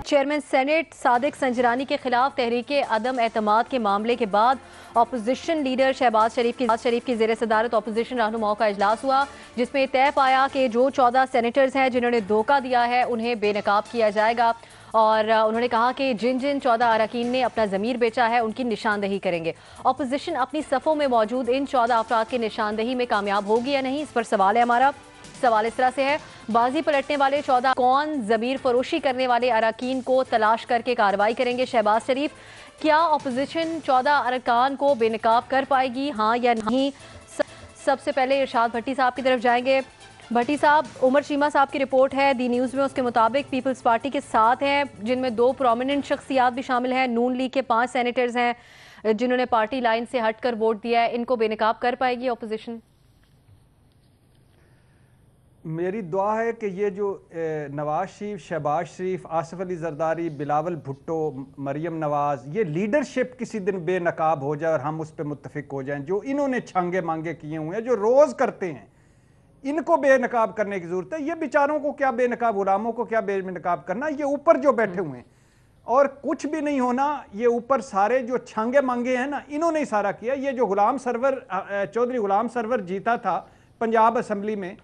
Chairman senate Sadiq Sanjrani के खिलाफ तहरीके अदम एतमाद के मामले के बाद अपोजिशन लीडर शहबाज शरीफ की जेर सदारत अपोजिशन रहनुमाओं का इजलास हुआ, जिसमें तय पाया कि जो 14 सेनेटर्स हैं जिन्होंने धोखा दिया है उन्हें बेनकाब किया जाएगा। और उन्होंने कहा कि जिन जिन 14 अरकान ने अपना ज़मीर बेचा है उनकी निशानदही करेंगे। अपोजिशन अपनी सफ़ों में मौजूद इन 14 अफराद की निशानदही में कामयाब होगी या नहीं, इस पर सवाल है हमारा। सवाल इस तरह से है, बाजी पलटने वाले 14 कौन ज़मीर फरोशी करने वाले अरकान को तलाश करके कार्रवाई करेंगे शहबाज शरीफ? क्या अपोजिशन 14 अरकान को बेनकाब कर पाएगी, हाँ या नहीं? सबसे पहले इरशाद भट्टी साहब की तरफ जाएंगे। भट्टी साहब, उमर चीमा साहब की रिपोर्ट है दी न्यूज़ में, उसके मुताबिक पीपल्स पार्टी के 7 हैं जिनमें 2 प्रोमिनेंट शख्सियात भी शामिल हैं। नून लीग के 5 सेनेटर्स हैं जिन्होंने पार्टी लाइन से हटकर वोट दिया है। इनको बेनकाब कर पाएगी अपोजिशन? मेरी दुआ है कि ये जो नवाज शरीफ, शहबाज शरीफ, आसिफ अली जरदारी, बिलावल भुट्टो, मरियम नवाज, ये लीडरशिप किसी दिन बेनकाब हो जाए और हम उस पर मुत्तफिक हो जाएं। जो इन्होंने छांगे मांगे किए हुए हैं, जो रोज़ करते हैं, इनको बेनकाब करने की ज़रूरत है। ये बेचारों को क्या बेनकाब, गुलामों को क्या बेनकाब करना, ये ऊपर जो बैठे हुए हैं और कुछ भी नहीं होना। ये ऊपर सारे जो छांगे मांगे हैं ना, इन्होंने ही सारा किया। ये जो गुलाम सरवर, चौधरी गुलाम सरवर जीता था पंजाब असम्बली में,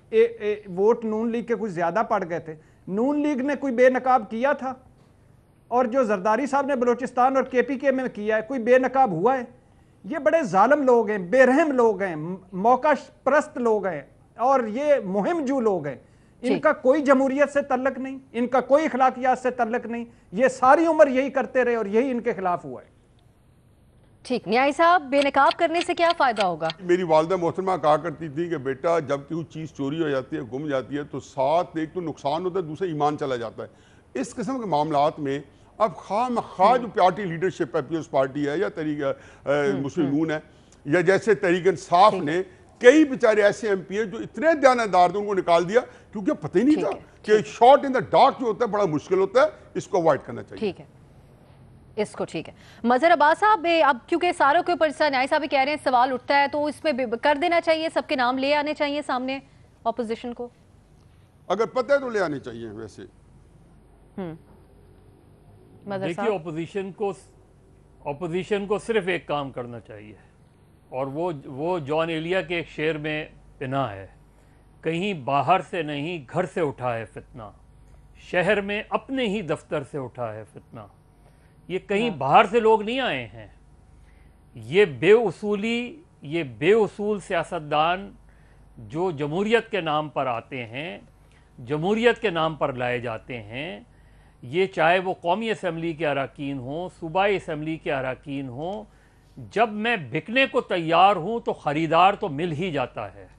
वोट नून लीग के कुछ ज़्यादा पड़ गए थे। नून लीग ने कोई बेनकाब किया था? और जो जरदारी साहब ने बलूचिस्तान और KPK में किया है, कोई बेनकाब हुआ है? ये बड़े जालिम लोग हैं, बेरहम लोग हैं, मौका परस्त लोग हैं और ये मुहिमजू लोग हैं। इनका कोई जमहूरियत से तल्लक नहीं, इनका कोई अखलाकियात से तल्लक नहीं। ये सारी उम्र यही करते रहे और यही इनके खिलाफ हुआ है। ठीक, न्याय साहब, बेनकाब करने से क्या फायदा होगा? मेरी वालदा मोहतरमा कहा करती थी कि बेटा जब कोई चीज़ चोरी हो जाती है, गुम जाती है, तो साथ एक तो नुकसान होता है, दूसरा ईमान चला जाता है। इस किस्म के मामलात में अब खा जो पार्टी लीडरशिप है, पीपल्स पार्टी है या तहरीक मुस्लिम नून है या जैसे तहरीक इंसाफ ने, कई बेचारे ऐसे MP है जो इतने दयानतदार थे, उनको निकाल दिया क्योंकि पता ही नहीं था कि शॉट इन द डार्क जो होता है बड़ा मुश्किल होता है। इसको अवॉइड करना चाहिए। ठीक है, इसको ठीक है। मजहर अब्बास साहब, अब क्योंकि सारों के ऊपर न्याय साहब भी कह रहे हैं सवाल उठता है, तो इसमें कर देना चाहिए, सबके नाम ले आने चाहिए सामने ऑपोजिशन को। अगर पता है तो ले आने चाहिए। वैसे देखिए, ऑपोजिशन को सिर्फ एक काम करना चाहिए और वो जॉन एलिया के एक शेर में पिना है, कहीं बाहर से नहीं घर से उठा है फितना, शहर में अपने ही दफ्तर से उठा है फितना। ये कहीं बाहर से लोग नहीं आए हैं। ये बेउसूल सियासतदान जो जमहूरियत के नाम पर आते हैं, जमहूरियत के नाम पर लाए जाते हैं, ये चाहे वो कौमी असम्बली के अरकान हों, सूबाई असम्बली के अरकान हों, जब मैं बिकने को तैयार हूँ तो ख़रीदार तो मिल ही जाता है।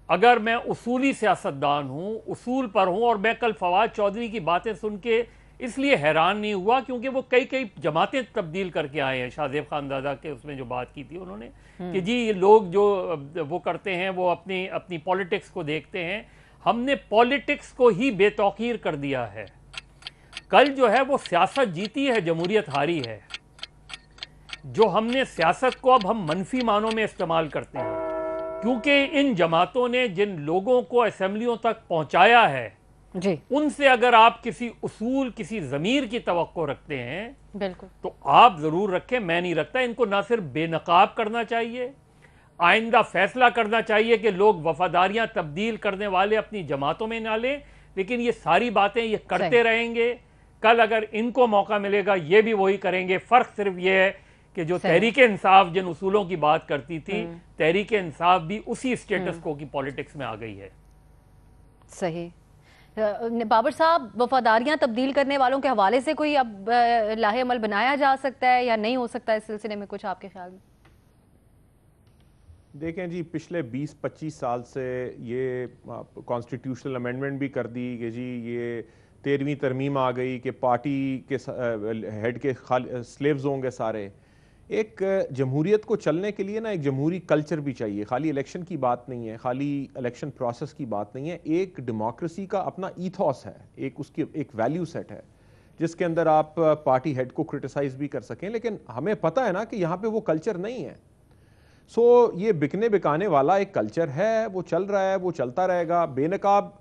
अगर मैं उसूली सियासतदान हूँ, उसूल पर हूँ, और मैं कल फवाद चौधरी की बातें सुन के इसलिए हैरान नहीं हुआ क्योंकि वो कई जमातें तब्दील करके आए हैं। शाहजेब खानदादा के उसमें जो बात की थी उन्होंने कि जी ये लोग जो वो करते हैं वो अपनी पॉलिटिक्स को देखते हैं। हमने पॉलिटिक्स को ही बेतौकीर कर दिया है। कल जो है वो सियासत जीती है, जमहूरियत हारी है। जो हमने सियासत को अब हम मनफी मानों में इस्तेमाल करते हैं क्योंकि इन जमातों ने जिन लोगों को असेंबलियों तक पहुंचाया है जी, उनसे अगर आप किसी उसूल, किसी ज़मीर की तवक्को रखते हैं बिल्कुल तो आप ज़रूर रखें, मैं नहीं रखता। इनको ना सिर्फ बेनकाब करना चाहिए, आइंदा फैसला करना चाहिए कि लोग वफादारियां तब्दील करने वाले अपनी जमातों में ना लें, लेकिन ये सारी बातें ये करते रहेंगे। कल अगर इनको मौका मिलेगा ये भी वही करेंगे। फ़र्क सिर्फ ये है कि जो तहरीक इंसाफ जिन उसूलों की बात करती थी, तहरीक इंसाफ भी उसी स्टेटस को की पॉलिटिक्स में आ गई है। सही। बाबर साहब, वफादारियां तब्दील करने वालों के हवाले से कोई अब लाहे अमल बनाया जा सकता है या नहीं हो सकता, इस सिलसिले में कुछ आपके ख्याल में? देखें जी, पिछले 20-25 साल से ये कॉन्स्टिट्यूशनल अमेंडमेंट भी कर दी कि जी ये 13वीं तरमीम आ गई कि पार्टी के हेड के स्लेव्स होंगे सारे। एक जमहूरियत को चलने के लिए ना एक जमहूरी कल्चर भी चाहिए। खाली इलेक्शन की बात नहीं है, खाली इलेक्शन प्रोसेस की बात नहीं है। एक डेमोक्रेसी का अपना ईथॉस है, एक उसकी एक वैल्यू सेट है जिसके अंदर आप पार्टी हेड को क्रिटिसाइज भी कर सकें। लेकिन हमें पता है ना कि यहाँ पे वो कल्चर नहीं है। ये बिकने बिकाने वाला एक कल्चर है, वो चल रहा है, वो चलता रहेगा। बेनकाब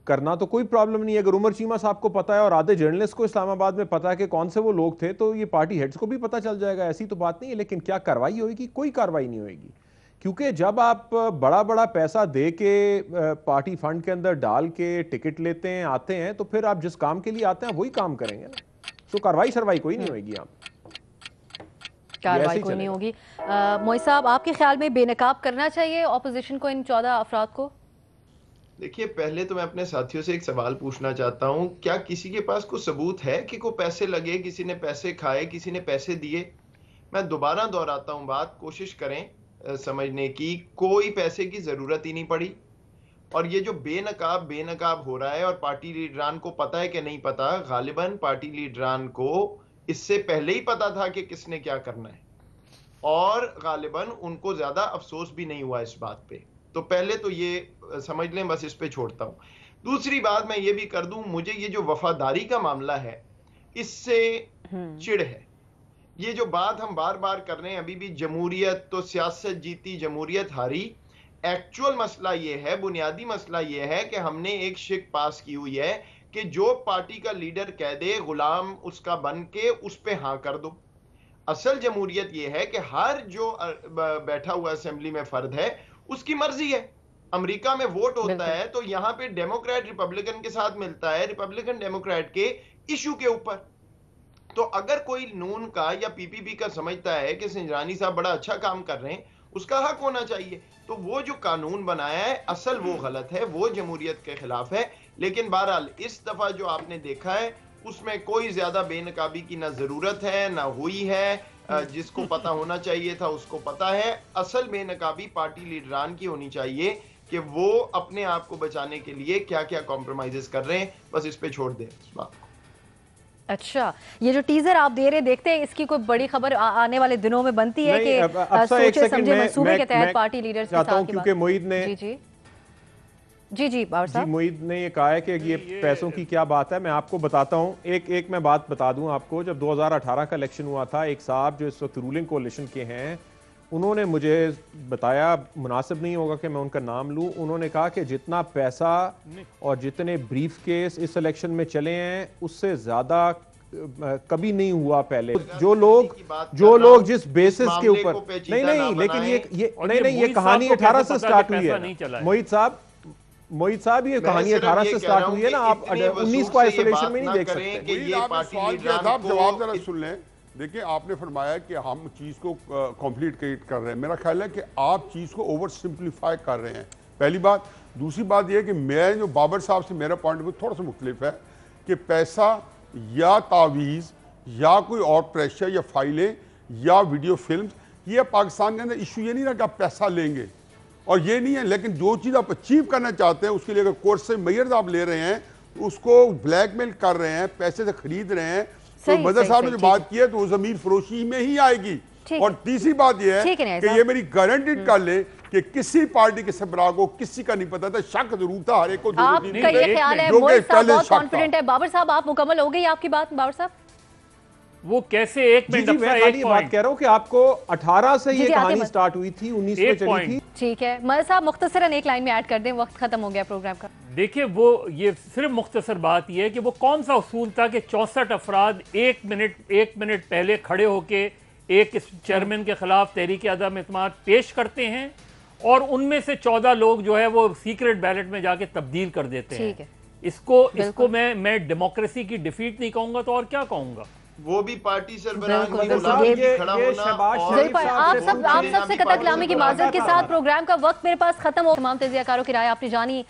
करना तो कोई प्रॉब्लम नहीं है। अगर उमर चीमा साहब को पता है और आधे जर्नलिस्ट को इस्लामाबाद में पता है कि कौन से वो लोग थे, तो ये पार्टी हेड्स को भी पता चल जाएगा, ऐसी तो बात नहीं है। लेकिन क्या कार्रवाई होगी? कोई कार्रवाई नहीं होगी, क्योंकि जब आप बड़ा बड़ा पैसा दे के पार्टी फंड के अंदर डाल के टिकट लेते हैं, आते हैं, तो फिर आप जिस काम के लिए आते हैं वही काम करेंगे ना। तो कार्रवाई शरवाई कोई नहीं होगी, आप कार्रवाई कोई नहीं होगी। मोई साहब, आपके ख्याल में बेनकाब करना चाहिए ऑपोजिशन को, इन 14 अफराद को? देखिए, पहले तो मैं अपने साथियों से एक सवाल पूछना चाहता हूं, क्या किसी के पास कोई सबूत है कि कोई पैसे लगे, किसी ने पैसे खाए, किसी ने पैसे दिए? मैं दोबारा दोहराता हूं बात, कोशिश करें समझने की, कोई पैसे की जरूरत ही नहीं पड़ी। और ये जो बेनकाब हो रहा है, और पार्टी लीडरान को पता है कि नहीं पता, गालिबन पार्टी लीडरान को इससे पहले ही पता था कि किसने क्या करना है, और गालिबन उनको ज्यादा अफसोस भी नहीं हुआ इस बात पे। तो पहले तो ये समझ लें, बस इस पे छोड़ता हूं। दूसरी बात मैं ये भी कर दूं, मुझे ये जो वफादारी का मामला है, इससे चिढ़ है। ये जो बात हम बार बार कर रहे हैं, अभी भी जमहूरियत तो सियासत जीती, जमहूरियत हारी। एक्चुअल मसला ये है, बुनियादी मसला ये है कि हमने एक शिक पास की हुई है कि जो पार्टी का लीडर कह दे, गुलाम उसका बन के उस पे हाँ कर दो। असल जमहूरियत ये है कि हर जो बैठा हुआ असेंबली में फर्द है उसकी मर्जी है। अमेरिका में वोट होता है तो यहां पे डेमोक्रेट रिपब्लिकन के साथ मिलता है, रिपब्लिकन डेमोक्रेट के इशू के ऊपर। तो अगर कोई नून का या पीपीपी का समझता है कि संजरानी साहब बड़ा अच्छा काम कर रहे हैं, उसका हक होना चाहिए। तो वो जो कानून बनाया है असल वो गलत है, वो जमहूरियत के खिलाफ है। लेकिन बहरहाल इस दफा जो आपने देखा है उसमें कोई ज्यादा बेनकाबी की ना जरूरत है ना हुई है। जिसको पता होना चाहिए था उसको पता है। असल बेनकाबी पार्टी लीडरान की होनी चाहिए कि वो अपने आप को बचाने के लिए क्या क्या कॉम्प्रोमाइजेस कर रहे हैं, बस इस पे छोड़ दें इस बात को। अच्छा, ये जो टीजर आप दे रहे देखते हैं, इसकी कोई बड़ी खबर आने वाले दिनों में बनती है कि सोचे समझे मंसूबे के तहत पार्टी लीडर्स के साथ? क्योंकि मोईद ने जी बाबर साहब, मोईद ने ये कहा है कि ये पैसों की क्या बात है। मैं आपको बताता हूँ, एक मैं बात बता दूं आपको। जब 2018 का इलेक्शन हुआ था, एक साहब जो इस वक्त रूलिंग कोalition के हैं, उन्होंने मुझे बताया, मुनासिब नहीं होगा कि मैं उनका नाम लूं, उन्होंने कहा कि जितना पैसा और जितने ब्रीफ केस इस इलेक्शन में चले हैं उससे ज्यादा कभी नहीं हुआ पहले। जो लोग जिस बेसिस के ऊपर नहीं, लेकिन ये कहानी 18 से स्टार्ट हुई है मोहित साहब, ये कहानी 18 से स्टार्ट हुई है ना। आप 19 को आइसोलेशन में नहीं देख सकते। जवाब जरा सुन लें। देखिए, आपने फरमाया कि हम चीज को कॉम्प्लिकेट कर रहे हैं। मेरा ख्याल है कि आप चीज को ओवर सिंप्लीफाई कर रहे हैं, पहली बात। दूसरी बात यह है कि मैं जो बाबर साहब से मेरा पॉइंट ऑफ व्यू थोड़ा सा मुख्तलिफ है कि पैसा या तावीज़ या कोई और प्रेशर या फाइलें या वीडियो फिल्म, ये पाकिस्तान के अंदर इशू ये नहीं रहा कि आप पैसा लेंगे और ये नहीं है। लेकिन जो चीज़ आप अचीव करना चाहते हैं उसके लिए अगर कोर्स से मैयर्स आप ले रहे हैं, उसको ब्लैकमेल कर रहे हैं, पैसे से खरीद रहे हैं, तो मदर साहब ने जो बात की है तो वो ज़मीर फरोशी में ही आएगी। और तीसरी बात यह है कि ये मेरी गारंटीड कर ले कि किसी पार्टी के सरबराह को किसी का नहीं पता था, शक जरूर था हर एक को। आपका ये ख्याल है, मोहित साहब बहुत कॉन्फिडेंट है। बाबर साहब, आप मुकम्मल हो गई आपकी बात? बाबर साहब, वो कैसे एक मिनट मैं खाली ये बात कह रहा हूं कि आपको 18 से ये कहानी स्टार्ट हुई थी, 19 में चली थी। ठीक है, मदर साहब मुख्तसरन एक लाइन में ऐड कर दें, वक्त खत्म हो गया प्रोग्राम का। देखिए, वो ये सिर्फ मुख्तसर बात ये है कि वो कौन सा उसूल था कि 64 अफराद एक मिनट पहले खड़े होके एक चेयरमैन के खिलाफ तहरीक अदम एतमाद पेश करते हैं और उनमें से 14 लोग जो है वो सीक्रेट बैलेट में जाके तब्दील कर देते हैं। इसको मैं डेमोक्रेसी की डिफीट नहीं कहूंगा तो और क्या कहूंगा। वो भी पार्टी सरबराह आप सबसे कतकलामी की माजरत के साथ प्रोग्राम का वक्त मेरे पास खत्म हो। तमाम तजियाकारों की राय आपने जानी।